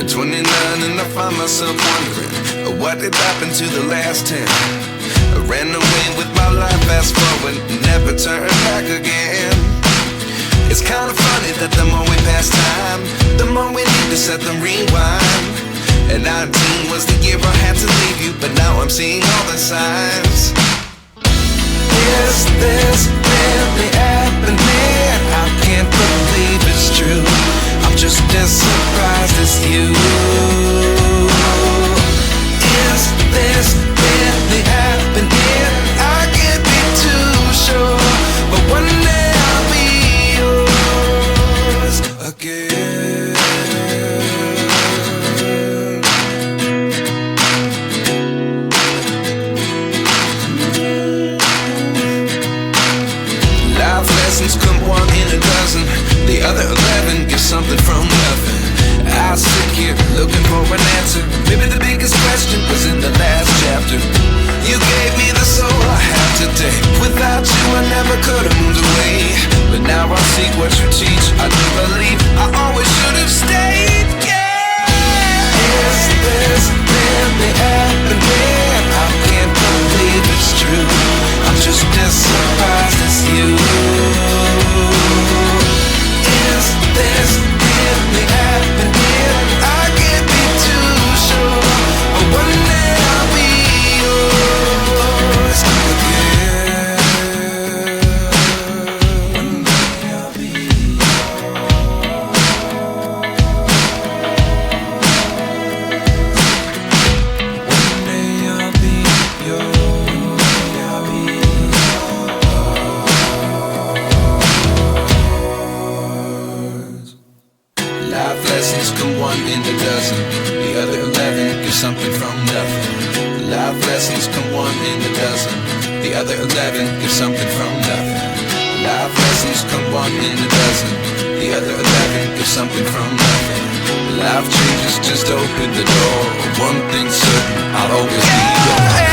29 and I find myself wondering what did happen to the last 10. I ran away with my life, fast forward, never turn back again. It's kind of funny that the more we pass time, the more we need to set them rewind. And 19 was the year I had to leave you, but now I'm seeing all the signs. Is this really happening? I can't believe it's true. I'm just as surprised as you. Is this really happening? I can't be too sure, but one day I'll be yours again. Life lessons come one in a dozen. The other 11 give something from nothing. I sit here looking for an answer. Maybe the biggest question was in the last chapter. You gave me the soul I have today. Without you I never could have moved away. But now I see what you teach. I do believe I always should have stayed. Yeah. Is this really happening? I can't believe it's true. I'm just as surprised as you. Is this really happening? I can't be too sure, but one day I'll be yours again. One day I'll be yours. One day I'll be yours. I'll be yours. Life lessons come one in a dozen. The other 11 give something from nothing. Life lessons come one in a dozen. The other 11 give something from nothing. Life lessons come one in a dozen. The other 11 give something from nothing. Life changes just open the door. One thing's certain, I'll always be yours.